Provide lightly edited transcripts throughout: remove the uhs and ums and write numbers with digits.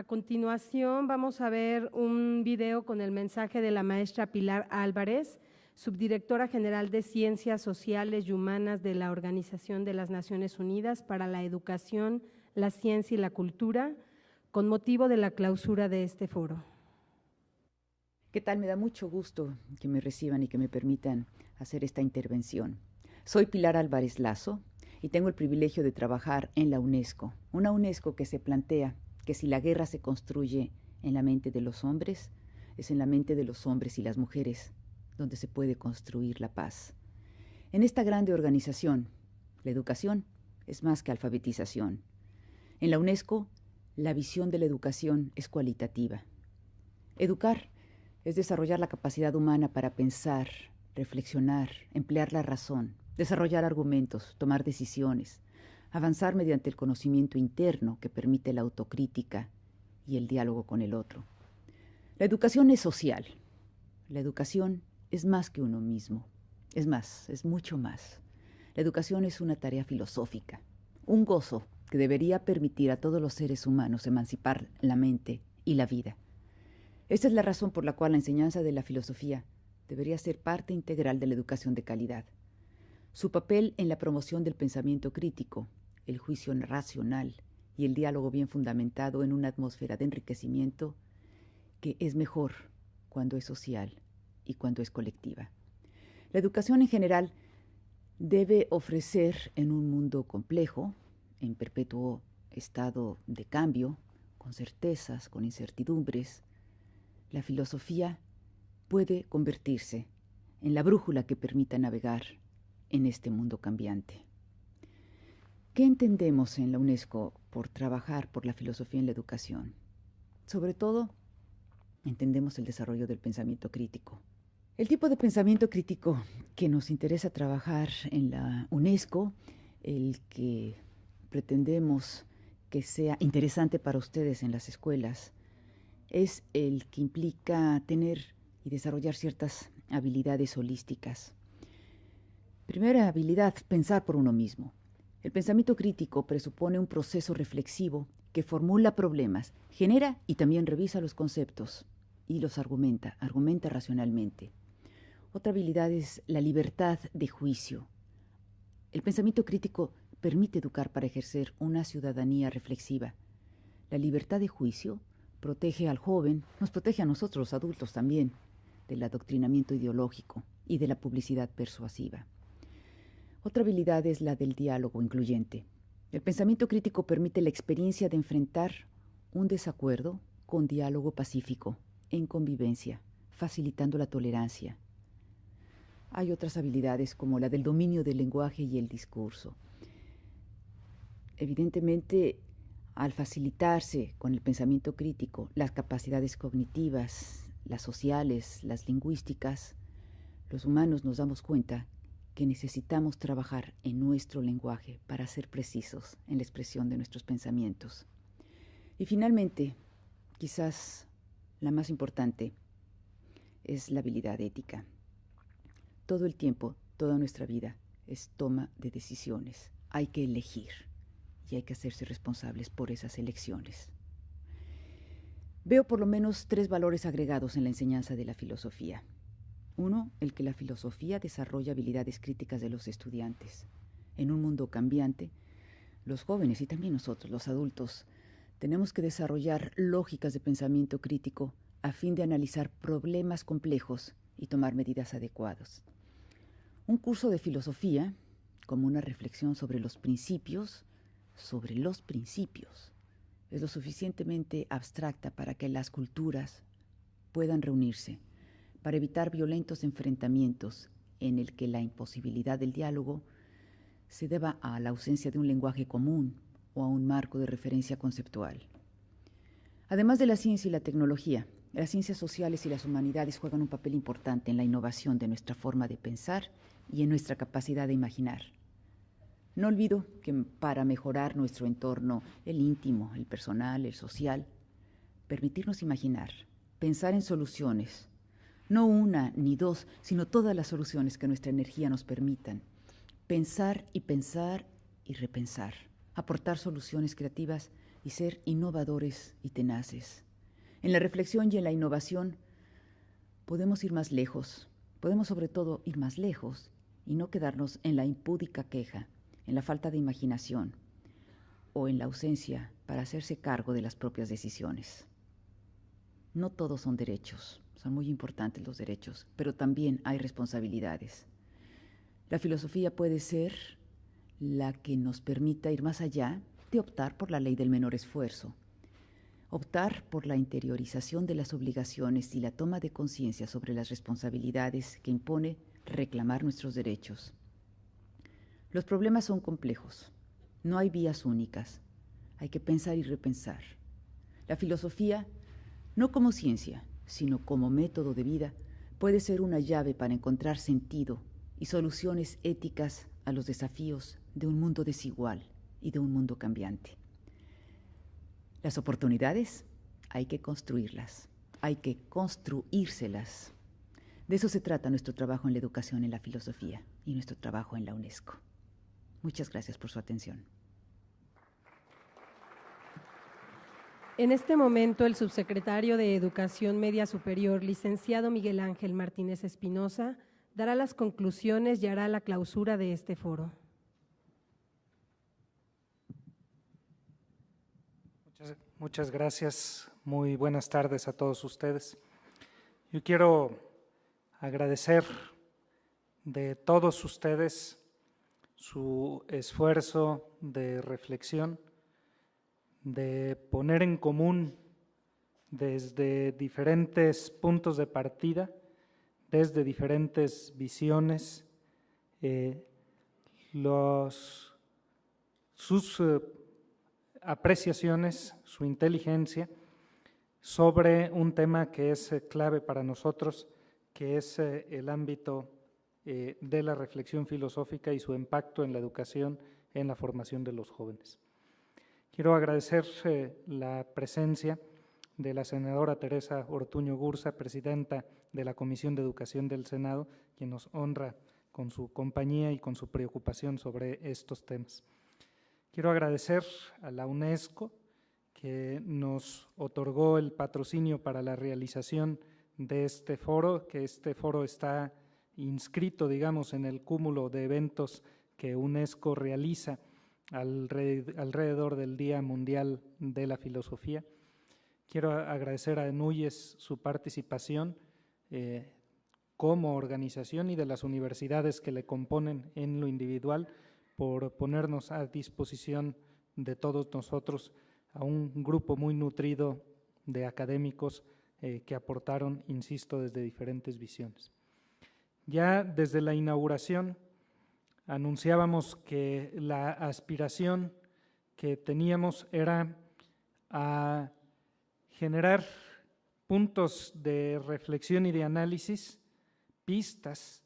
continuación vamos a ver un video con el mensaje de la maestra Pilar Álvarez, subdirectora general de Ciencias Sociales y Humanas de la Organización de las Naciones Unidas para la Educación, la Ciencia y la Cultura, con motivo de la clausura de este foro. ¿Qué tal? Me da mucho gusto que me reciban y que me permitan hacer esta intervención. Soy Pilar Álvarez Lazo y tengo el privilegio de trabajar en la UNESCO, una UNESCO que se plantea que si la guerra se construye en la mente de los hombres, es en la mente de los hombres y las mujeres donde se puede construir la paz. En esta grande organización, la educación es más que alfabetización. En la UNESCO, la visión de la educación es cualitativa. Educar es desarrollar la capacidad humana para pensar, reflexionar, emplear la razón, desarrollar argumentos, tomar decisiones, avanzar mediante el conocimiento interno que permite la autocrítica y el diálogo con el otro. La educación es social. La educación es más que uno mismo. Es más, es mucho más. La educación es una tarea filosófica, un gozo que debería permitir a todos los seres humanos emancipar la mente y la vida. Esta es la razón por la cual la enseñanza de la filosofía debería ser parte integral de la educación de calidad. Su papel en la promoción del pensamiento crítico, el juicio racional y el diálogo bien fundamentado en una atmósfera de enriquecimiento que es mejor cuando es social y cuando es colectiva. La educación en general debe ofrecer en un mundo complejo, en perpetuo estado de cambio, con certezas, con incertidumbres. La filosofía puede convertirse en la brújula que permita navegar en este mundo cambiante. ¿Qué entendemos en la UNESCO por trabajar por la filosofía en la educación? Sobre todo, entendemos el desarrollo del pensamiento crítico. El tipo de pensamiento crítico que nos interesa trabajar en la UNESCO, el que pretendemos que sea interesante para ustedes en las escuelas, es el que implica tener y desarrollar ciertas habilidades holísticas. Primera habilidad, pensar por uno mismo. El pensamiento crítico presupone un proceso reflexivo que formula problemas, genera y también revisa los conceptos y los argumenta racionalmente. Otra habilidad es la libertad de juicio. El pensamiento crítico permite educar para ejercer una ciudadanía reflexiva. La libertad de juicio protege al joven, nos protege a nosotros los adultos también, del adoctrinamiento ideológico y de la publicidad persuasiva. Otra habilidad es la del diálogo incluyente. El pensamiento crítico permite la experiencia de enfrentar un desacuerdo con diálogo pacífico, en convivencia, facilitando la tolerancia. Hay otras habilidades como la del dominio del lenguaje y el discurso. Evidentemente, al facilitarse con el pensamiento crítico las capacidades cognitivas, las sociales, las lingüísticas, los humanos nos damos cuenta que necesitamos trabajar en nuestro lenguaje para ser precisos en la expresión de nuestros pensamientos. Y finalmente, quizás la más importante, es la habilidad ética. Todo el tiempo, toda nuestra vida es toma de decisiones. Hay que elegir y hay que hacerse responsables por esas elecciones. Veo por lo menos 3 valores agregados en la enseñanza de la filosofía. 1, el que la filosofía desarrolla habilidades críticas de los estudiantes. En un mundo cambiante, los jóvenes y también nosotros, los adultos, tenemos que desarrollar lógicas de pensamiento crítico a fin de analizar problemas complejos y tomar medidas adecuadas. Un curso de filosofía, como una reflexión sobre los principios, es lo suficientemente abstracta para que las culturas puedan reunirse, para evitar violentos enfrentamientos en el que la imposibilidad del diálogo se deba a la ausencia de un lenguaje común o a un marco de referencia conceptual. Además de la ciencia y la tecnología, las ciencias sociales y las humanidades juegan un papel importante en la innovación de nuestra forma de pensar y en nuestra capacidad de imaginar. No olvido que para mejorar nuestro entorno, el íntimo, el personal, el social, permitirnos imaginar, pensar en soluciones, no una ni 2, sino todas las soluciones que nuestra energía nos permitan. Pensar y repensar, aportar soluciones creativas y ser innovadores y tenaces. En la reflexión y en la innovación podemos ir más lejos, podemos sobre todo ir más lejos y no quedarnos en la impúdica queja, en la falta de imaginación o en la ausencia para hacerse cargo de las propias decisiones. No todos son derechos, son muy importantes los derechos, pero también hay responsabilidades. La filosofía puede ser la que nos permita ir más allá de optar por la ley del menor esfuerzo, optar por la interiorización de las obligaciones y la toma de conciencia sobre las responsabilidades que impone reclamar nuestros derechos. Los problemas son complejos, no hay vías únicas, hay que pensar y repensar. La filosofía, no como ciencia, sino como método de vida, puede ser una llave para encontrar sentido y soluciones éticas a los desafíos de un mundo desigual y de un mundo cambiante. Las oportunidades hay que construirlas, hay que construírselas. De eso se trata nuestro trabajo en la educación en la filosofía y nuestro trabajo en la UNESCO. Muchas gracias por su atención. En este momento, el subsecretario de Educación Media Superior, licenciado Miguel Ángel Martínez Espinosa, dará las conclusiones y hará la clausura de este foro. Muchas gracias. Muy buenas tardes a todos ustedes. Yo quiero agradecer de todos ustedes su esfuerzo de reflexión, de poner en común desde diferentes puntos de partida, desde diferentes visiones, sus apreciaciones, su inteligencia sobre un tema que es clave para nosotros, que es el ámbito de la reflexión filosófica y su impacto en la educación, en la formación de los jóvenes. Quiero agradecer la presencia de la senadora Teresa Ortuño Gursa, presidenta de la Comisión de Educación del Senado, quien nos honra con su compañía y con su preocupación sobre estos temas. Quiero agradecer a la UNESCO, que nos otorgó el patrocinio para la realización de este foro, que este foro está inscrito, digamos, en el cúmulo de eventos que UNESCO realiza alrededor del Día Mundial de la Filosofía. Quiero agradecer a NUYES su participación como organización y de las universidades que le componen en lo individual por ponernos a disposición de todos nosotros a un grupo muy nutrido de académicos que aportaron, insisto, desde diferentes visiones. Ya desde la inauguración anunciábamos que la aspiración que teníamos era a generar puntos de reflexión y de análisis, pistas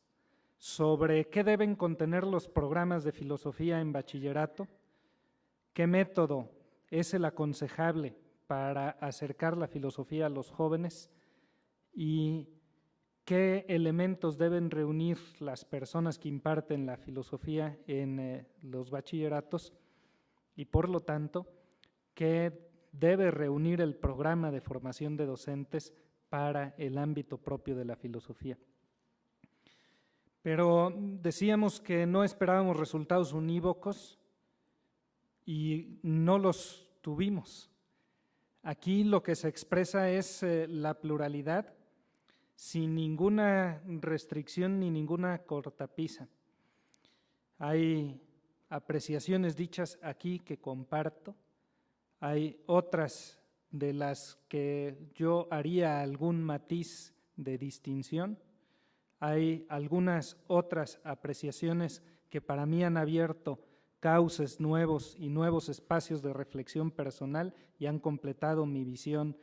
sobre qué deben contener los programas de filosofía en bachillerato, qué método es el aconsejable para acercar la filosofía a los jóvenes y qué elementos deben reunir las personas que imparten la filosofía en los bachilleratos y, por lo tanto, qué debe reunir el programa de formación de docentes para el ámbito propio de la filosofía. Pero decíamos que no esperábamos resultados unívocos y no los tuvimos. Aquí lo que se expresa es la pluralidad sin ninguna restricción ni ninguna cortapisa. Hay apreciaciones dichas aquí que comparto, hay otras de las que yo haría algún matiz de distinción, hay algunas otras apreciaciones que para mí han abierto cauces nuevos y nuevos espacios de reflexión personal y han completado mi visión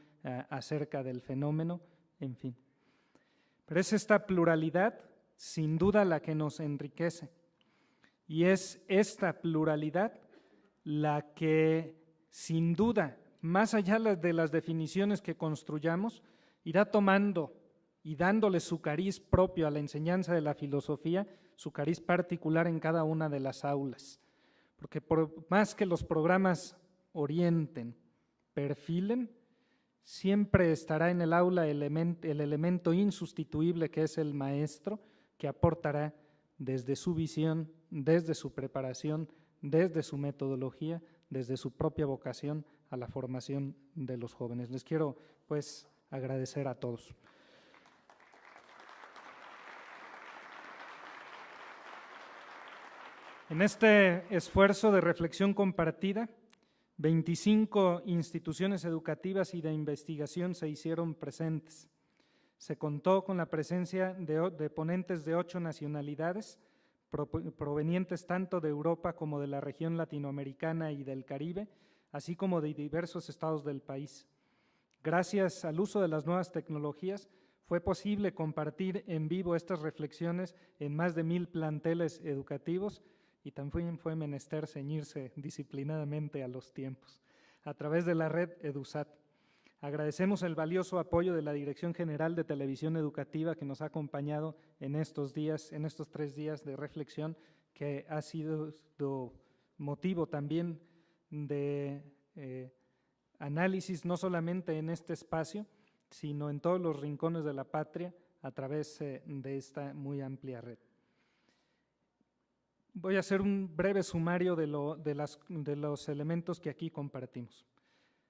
acerca del fenómeno, en fin. Pero es esta pluralidad, sin duda, la que nos enriquece. Y es esta pluralidad la que, sin duda, más allá de las definiciones que construyamos, irá tomando y dándole su cariz propio a la enseñanza de la filosofía, su cariz particular en cada una de las aulas. Porque por más que los programas orienten, perfilen, siempre estará en el aula el elemento insustituible que es el maestro, que aportará desde su visión, desde su preparación, desde su metodología, desde su propia vocación a la formación de los jóvenes. Les quiero, pues, agradecer a todos. En este esfuerzo de reflexión compartida, 25 instituciones educativas y de investigación se hicieron presentes. Se contó con la presencia de ponentes de 8 nacionalidades, provenientes tanto de Europa como de la región latinoamericana y del Caribe, así como de diversos estados del país. Gracias al uso de las nuevas tecnologías, fue posible compartir en vivo estas reflexiones en más de 1000 planteles educativos, y también fue menester ceñirse disciplinadamente a los tiempos, a través de la red EduSat. Agradecemos el valioso apoyo de la Dirección General de Televisión Educativa que nos ha acompañado en estos 3 días de reflexión, que ha sido motivo también de análisis, no solamente en este espacio, sino en todos los rincones de la patria, a través de esta muy amplia red. Voy a hacer un breve sumario de los elementos que aquí compartimos.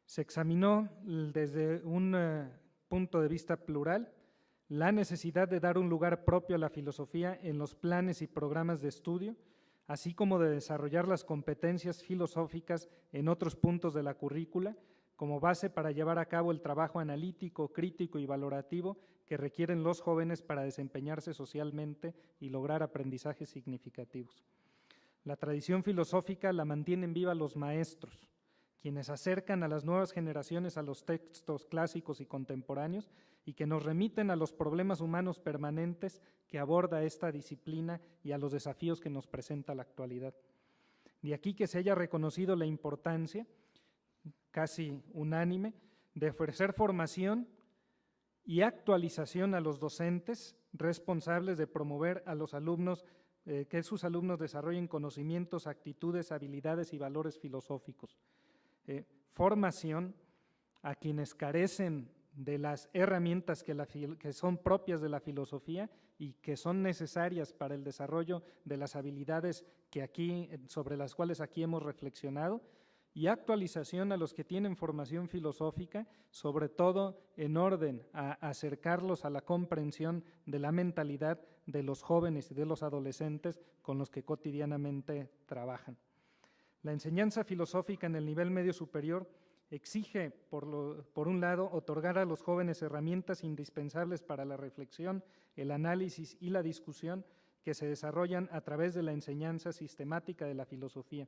Se examinó desde un punto de vista plural la necesidad de dar un lugar propio a la filosofía en los planes y programas de estudio, así como de desarrollar las competencias filosóficas en otros puntos de la currícula, como base para llevar a cabo el trabajo analítico, crítico y valorativo que requieren los jóvenes para desempeñarse socialmente y lograr aprendizajes significativos. La tradición filosófica la mantienen viva los maestros, quienes acercan a las nuevas generaciones a los textos clásicos y contemporáneos y que nos remiten a los problemas humanos permanentes que aborda esta disciplina y a los desafíos que nos presenta la actualidad. De aquí que se haya reconocido la importancia, casi unánime, de ofrecer formación y actualización a los docentes responsables de promover a los alumnos, que sus alumnos desarrollen conocimientos, actitudes, habilidades y valores filosóficos. Formación a quienes carecen de las herramientas que son propias de la filosofía y que son necesarias para el desarrollo de las habilidades sobre las cuales aquí hemos reflexionado, y actualización a los que tienen formación filosófica, sobre todo en orden a acercarlos a la comprensión de la mentalidad de los jóvenes y de los adolescentes con los que cotidianamente trabajan. La enseñanza filosófica en el nivel medio superior exige, por un lado, otorgar a los jóvenes herramientas indispensables para la reflexión, el análisis y la discusión que se desarrollan a través de la enseñanza sistemática de la filosofía.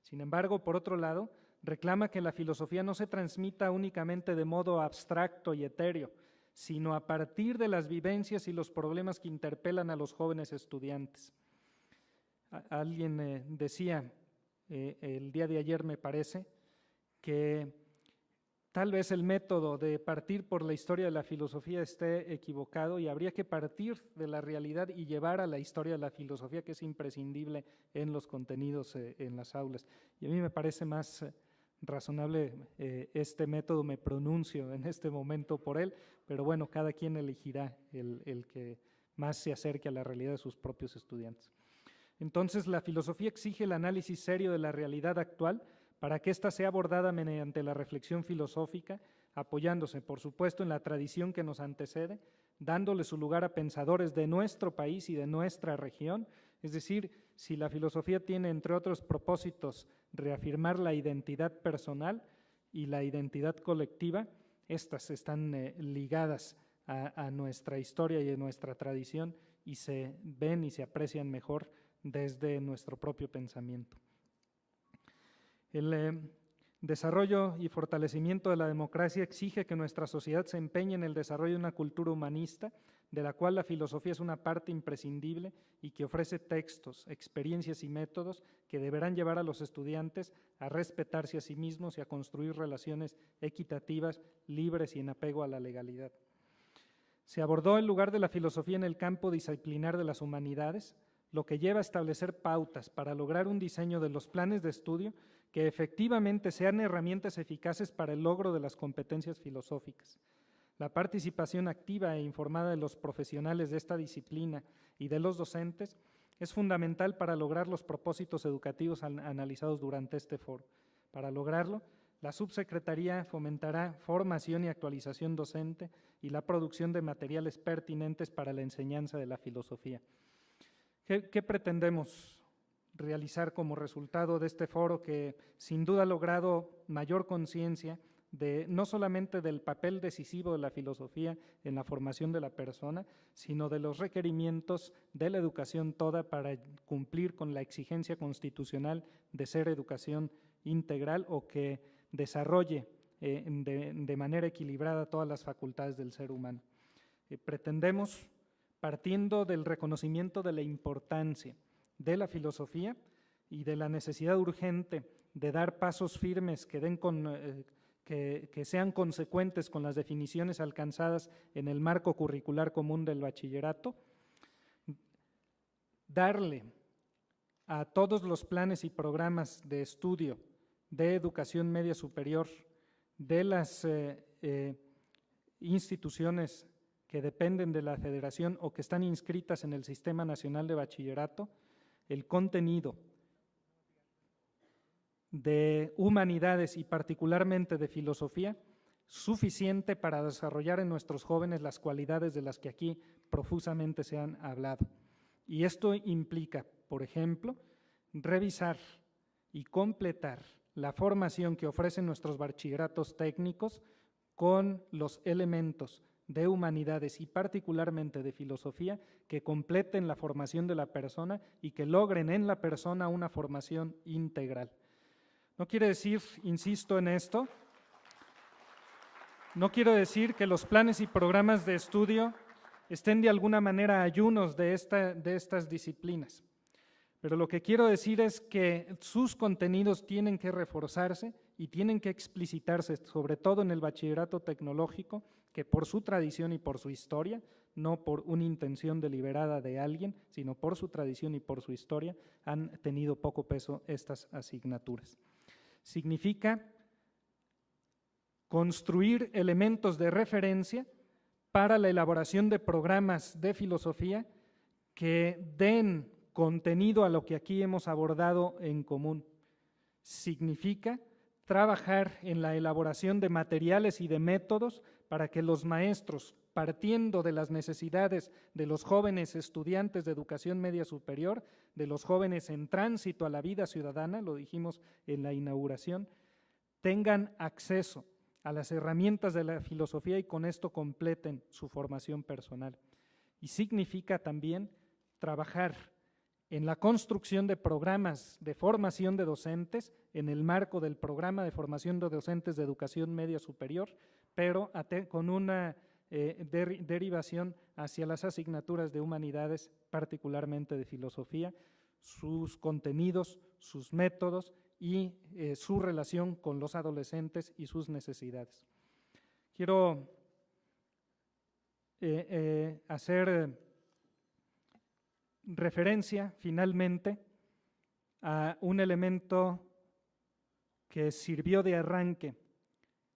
Sin embargo, por otro lado, reclama que la filosofía no se transmita únicamente de modo abstracto y etéreo, sino a partir de las vivencias y los problemas que interpelan a los jóvenes estudiantes. Alguien decía el día de ayer, me parece, que tal vez el método de partir por la historia de la filosofía esté equivocado y habría que partir de la realidad y llevar a la historia de la filosofía, que es imprescindible en los contenidos en las aulas. Y a mí me parece más razonable este método, me pronuncio en este momento por él, pero bueno, cada quien elegirá el que más se acerque a la realidad de sus propios estudiantes. Entonces, la filosofía exige el análisis serio de la realidad actual para que ésta sea abordada mediante la reflexión filosófica, apoyándose, por supuesto, en la tradición que nos antecede, dándole su lugar a pensadores de nuestro país y de nuestra región. Es decir, si la filosofía tiene, entre otros propósitos, reafirmar la identidad personal y la identidad colectiva, estas están ligadas a nuestra historia y a nuestra tradición y se ven y se aprecian mejor desde nuestro propio pensamiento. El desarrollo y fortalecimiento de la democracia exige que nuestra sociedad se empeñe en el desarrollo de una cultura humanista, de la cual la filosofía es una parte imprescindible y que ofrece textos, experiencias y métodos que deberán llevar a los estudiantes a respetarse a sí mismos y a construir relaciones equitativas, libres y en apego a la legalidad. Se abordó el lugar de la filosofía en el campo disciplinar de las humanidades, lo que lleva a establecer pautas para lograr un diseño de los planes de estudio que efectivamente sean herramientas eficaces para el logro de las competencias filosóficas. La participación activa e informada de los profesionales de esta disciplina y de los docentes es fundamental para lograr los propósitos educativos analizados durante este foro. Para lograrlo, la subsecretaría fomentará formación y actualización docente y la producción de materiales pertinentes para la enseñanza de la filosofía. ¿Qué pretendemos realizar como resultado de este foro que sin duda ha logrado mayor conciencia no solamente del papel decisivo de la filosofía en la formación de la persona, sino de los requerimientos de la educación toda para cumplir con la exigencia constitucional de ser educación integral o que desarrolle de manera equilibrada todas las facultades del ser humano? Pretendemos, partiendo del reconocimiento de la importancia de la filosofía y de la necesidad urgente de dar pasos firmes que sean consecuentes con las definiciones alcanzadas en el marco curricular común del bachillerato, darle a todos los planes y programas de estudio de educación media superior de las instituciones que dependen de la Federación o que están inscritas en el Sistema Nacional de Bachillerato, el contenido de humanidades y particularmente de filosofía, suficiente para desarrollar en nuestros jóvenes las cualidades de las que aquí profusamente se han hablado. Y esto implica, por ejemplo, revisar y completar la formación que ofrecen nuestros bachilleratos técnicos con los elementos de humanidades y particularmente de filosofía que completen la formación de la persona y que logren en la persona una formación integral. No quiere decir, insisto en esto, no quiero decir que los planes y programas de estudio estén de alguna manera ayunos de estas disciplinas, pero lo que quiero decir es que sus contenidos tienen que reforzarse y tienen que explicitarse, sobre todo en el bachillerato tecnológico, que por su tradición y por su historia, no por una intención deliberada de alguien, sino por su tradición y por su historia, han tenido poco peso estas asignaturas. Significa construir elementos de referencia para la elaboración de programas de filosofía que den contenido a lo que aquí hemos abordado en común. Significa trabajar en la elaboración de materiales y de métodos para que los maestros, partiendo de las necesidades de los jóvenes estudiantes de educación media superior, de los jóvenes en tránsito a la vida ciudadana, lo dijimos en la inauguración, tengan acceso a las herramientas de la filosofía y con esto completen su formación personal. Y significa también trabajar en la construcción de programas de formación de docentes en el marco del programa de formación de docentes de educación media superior, pero con una derivación hacia las asignaturas de humanidades, particularmente de filosofía, sus contenidos, sus métodos y su relación con los adolescentes y sus necesidades. Quiero hacer referencia finalmente a un elemento que sirvió de arranque,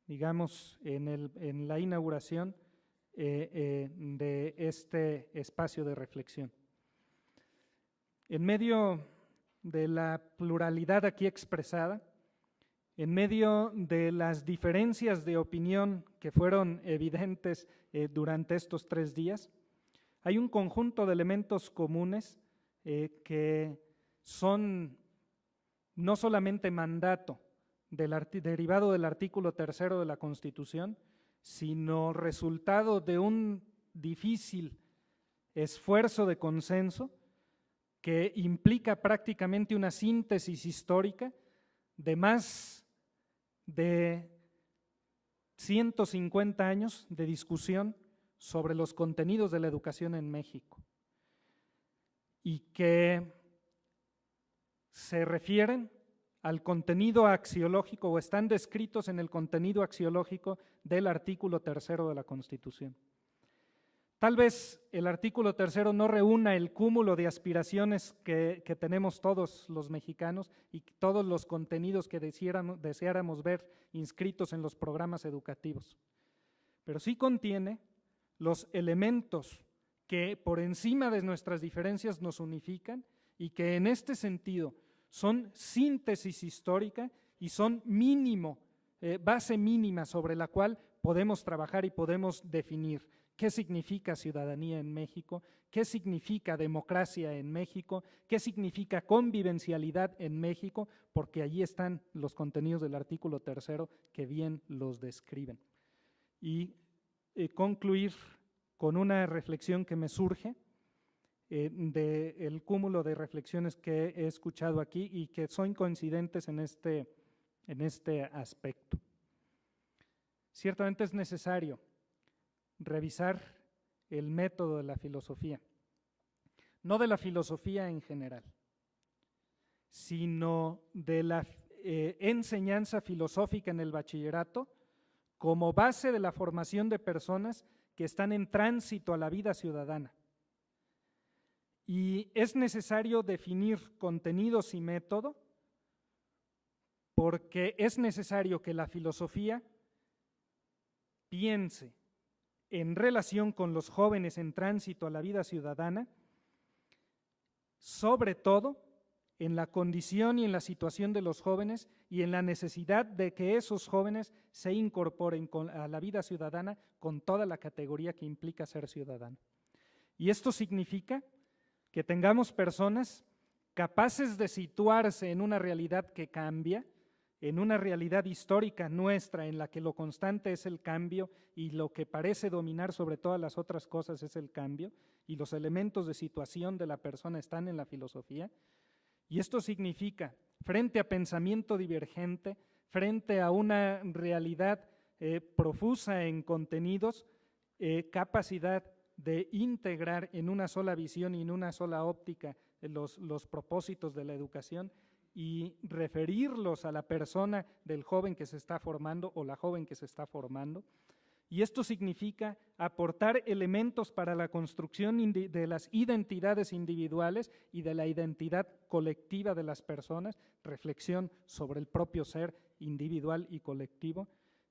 digamos, en la inauguración de este espacio de reflexión. En medio de la pluralidad aquí expresada, en medio de las diferencias de opinión que fueron evidentes durante estos 3 días, hay un conjunto de elementos comunes que son no solamente mandato derivado del artículo 3 de la Constitución, sino resultado de un difícil esfuerzo de consenso que implica prácticamente una síntesis histórica de más de 150 años de discusión sobre los contenidos de la educación en México y que se refieren al contenido axiológico o están descritos en el contenido axiológico del artículo 3 de la Constitución. Tal vez el artículo 3 no reúna el cúmulo de aspiraciones que tenemos todos los mexicanos y todos los contenidos que deseáramos ver inscritos en los programas educativos, pero sí contiene los elementos que por encima de nuestras diferencias nos unifican y que en este sentido son síntesis histórica y son base mínima sobre la cual podemos trabajar y podemos definir qué significa ciudadanía en México, qué significa democracia en México, qué significa convivencialidad en México, porque allí están los contenidos del artículo 3 que bien los describen. Y concluir con una reflexión que me surge del cúmulo de reflexiones que he escuchado aquí y que son coincidentes en este aspecto. Ciertamente es necesario revisar el método de la filosofía, no de la filosofía en general, sino de la enseñanza filosófica en el bachillerato como base de la formación de personas que están en tránsito a la vida ciudadana. Y es necesario definir contenidos y método porque es necesario que la filosofía piense en relación con los jóvenes en tránsito a la vida ciudadana, sobre todo en la condición y en la situación de los jóvenes y en la necesidad de que esos jóvenes se incorporen a la vida ciudadana con toda la categoría que implica ser ciudadano. Y esto significa que tengamos personas capaces de situarse en una realidad que cambia, en una realidad histórica nuestra en la que lo constante es el cambio y lo que parece dominar sobre todas las otras cosas es el cambio, y los elementos de situación de la persona están en la filosofía. Y esto significa, frente a pensamiento divergente, frente a una realidad profusa en contenidos, capacidad de integrar en una sola visión y en una sola óptica los propósitos de la educación y referirlos a la persona del joven que se está formando o la joven que se está formando. Y esto significa aportar elementos para la construcción de las identidades individuales y de la identidad colectiva de las personas, reflexión sobre el propio ser individual y colectivo.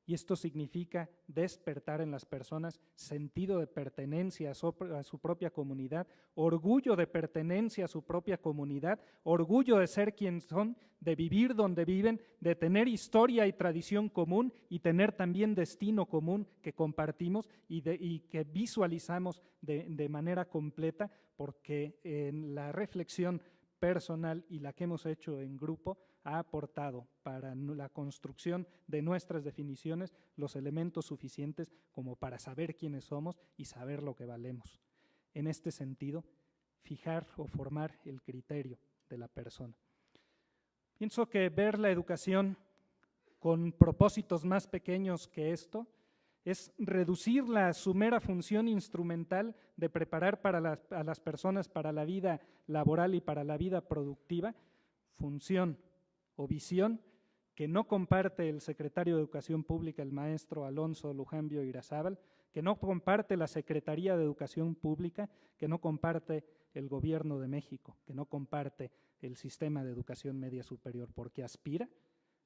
Y esto significa despertar en las personas sentido de pertenencia a su propia comunidad, orgullo de pertenencia a su propia comunidad, orgullo de ser quien son, de vivir donde viven, de tener historia y tradición común y tener también destino común que compartimos y que visualizamos de manera completa, porque en la reflexión personal y la que hemos hecho en grupo ha aportado para la construcción de nuestras definiciones los elementos suficientes como para saber quiénes somos y saber lo que valemos. En este sentido, fijar o formar el criterio de la persona. Pienso que ver la educación con propósitos más pequeños que esto es reducirla a su mera función instrumental de preparar a las personas para la vida laboral y para la vida productiva, función o visión que no comparte el secretario de Educación Pública, el maestro Alonso Lujambio Irazábal, que no comparte la Secretaría de Educación Pública, que no comparte el Gobierno de México, que no comparte el sistema de educación media superior, porque aspira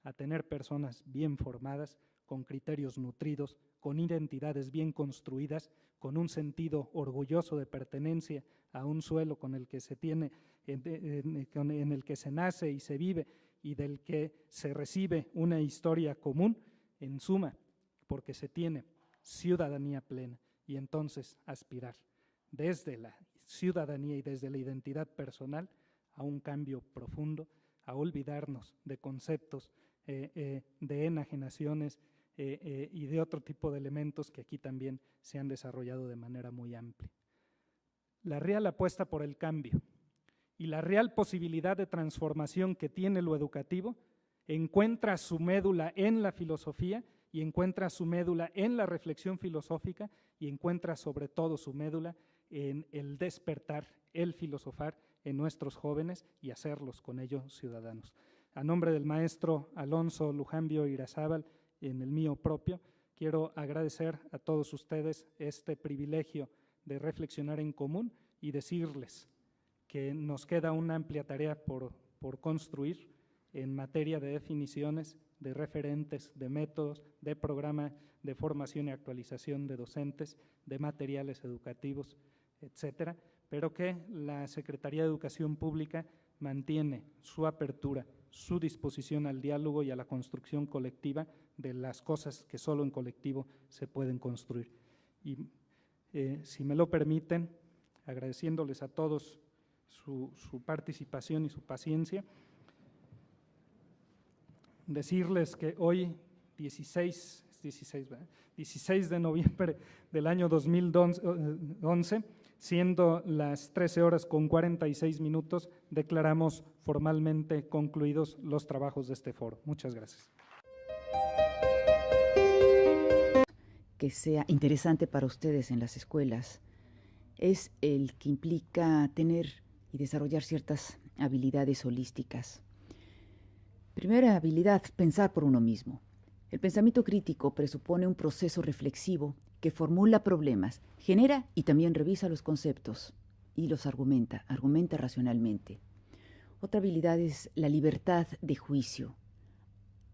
a tener personas bien formadas, con criterios nutridos, con identidades bien construidas, con un sentido orgulloso de pertenencia a un suelo con el que se tiene, en el que se nace y se vive y del que se recibe una historia común, en suma, porque se tiene ciudadanía plena, y entonces aspirar desde la ciudadanía y desde la identidad personal a un cambio profundo, a olvidarnos de conceptos de enajenaciones y de otro tipo de elementos que aquí también se han desarrollado de manera muy amplia. La real apuesta por el cambio y la real posibilidad de transformación que tiene lo educativo encuentra su médula en la filosofía y encuentra su médula en la reflexión filosófica y encuentra sobre todo su médula en el despertar, el filosofar en nuestros jóvenes y hacerlos con ellos ciudadanos. A nombre del maestro Alonso Lujambio Irazábal y en el mío propio, quiero agradecer a todos ustedes este privilegio de reflexionar en común y decirles que nos queda una amplia tarea por construir en materia de definiciones, de referentes, de métodos, de programa de formación y actualización de docentes, de materiales educativos, etcétera, pero que la Secretaría de Educación Pública mantiene su apertura, su disposición al diálogo y a la construcción colectiva de las cosas que solo en colectivo se pueden construir. Y si me lo permiten, agradeciéndoles a todos su participación y su paciencia, decirles que hoy, 16 de noviembre del año 2011, siendo las 13:46, declaramos formalmente concluidos los trabajos de este foro. Muchas gracias. Que sea interesante para ustedes en las escuelas es el que implica tener y desarrollar ciertas habilidades holísticas. Primera habilidad, pensar por uno mismo. El pensamiento crítico presupone un proceso reflexivo que formula problemas, genera y también revisa los conceptos y los argumenta racionalmente. Otra habilidad es la libertad de juicio.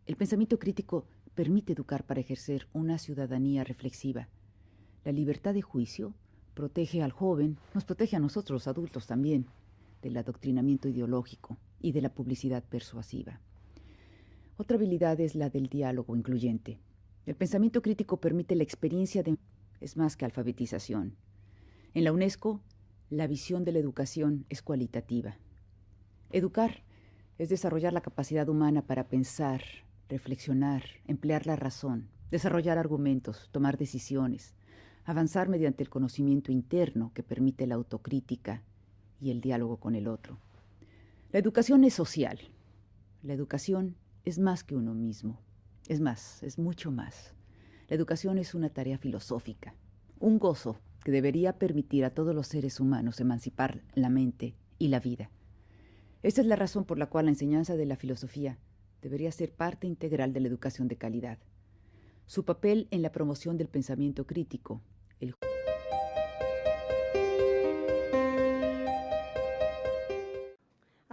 El pensamiento crítico permite educar para ejercer una ciudadanía reflexiva. La libertad de juicio protege al joven, nos protege a nosotros los adultos también, del adoctrinamiento ideológico y de la publicidad persuasiva. Otra habilidad es la del diálogo incluyente. El pensamiento crítico permite la experiencia de... es más que alfabetización. En la UNESCO, la visión de la educación es cualitativa. Educar es desarrollar la capacidad humana para pensar, reflexionar, emplear la razón, desarrollar argumentos, tomar decisiones, avanzar mediante el conocimiento interno que permite la autocrítica y el diálogo con el otro. La educación es social. La educación es más que uno mismo. Es más, es mucho más. La educación es una tarea filosófica, un gozo que debería permitir a todos los seres humanos emancipar la mente y la vida. Esta es la razón por la cual la enseñanza de la filosofía debería ser parte integral de la educación de calidad. Su papel en la promoción del pensamiento crítico,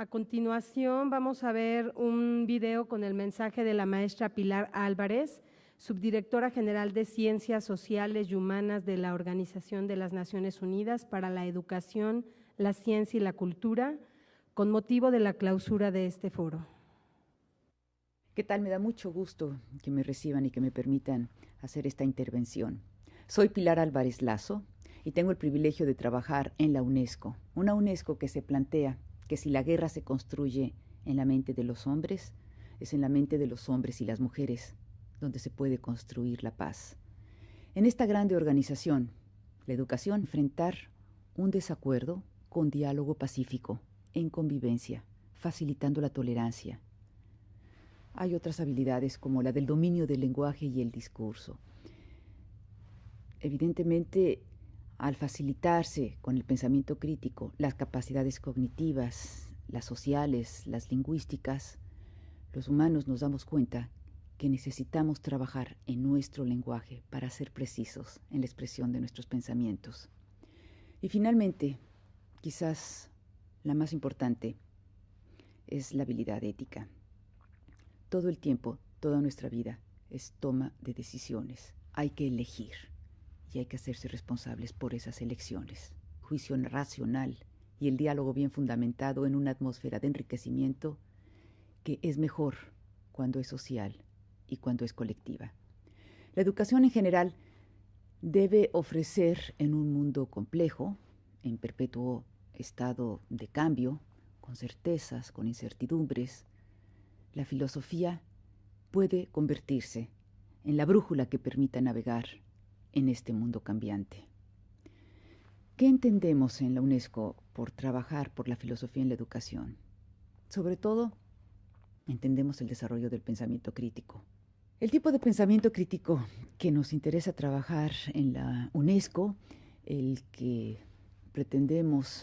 A continuación vamos a ver un video con el mensaje de la maestra Pilar Álvarez, subdirectora general de Ciencias Sociales y Humanas de la Organización de las Naciones Unidas para la Educación, la Ciencia y la Cultura, con motivo de la clausura de este foro. ¿Qué tal? Me da mucho gusto que me reciban y que me permitan hacer esta intervención. Soy Pilar Álvarez Lazo y tengo el privilegio de trabajar en la UNESCO, una UNESCO que se plantea que si la guerra se construye en la mente de los hombres, es en la mente de los hombres y las mujeres donde se puede construir la paz. En esta grande organización, la educación, enfrentar un desacuerdo con diálogo pacífico, en convivencia, facilitando la tolerancia. Hay otras habilidades como la del dominio del lenguaje y el discurso. Evidentemente, al facilitarse con el pensamiento crítico las capacidades cognitivas, las sociales, las lingüísticas, los humanos nos damos cuenta que necesitamos trabajar en nuestro lenguaje para ser precisos en la expresión de nuestros pensamientos. Y finalmente, quizás la más importante, es la habilidad ética. Todo el tiempo, toda nuestra vida es toma de decisiones. Hay que elegir. Y hay que hacerse responsables por esas elecciones. Juicio racional y el diálogo bien fundamentado en una atmósfera de enriquecimiento que es mejor cuando es social y cuando es colectiva. La educación en general debe ofrecer en un mundo complejo, en perpetuo estado de cambio, con certezas, con incertidumbres. La filosofía puede convertirse en la brújula que permita navegar en este mundo cambiante. ¿Qué entendemos en la UNESCO por trabajar por la filosofía en la educación? Sobre todo, entendemos el desarrollo del pensamiento crítico. El tipo de pensamiento crítico que nos interesa trabajar en la UNESCO, el que pretendemos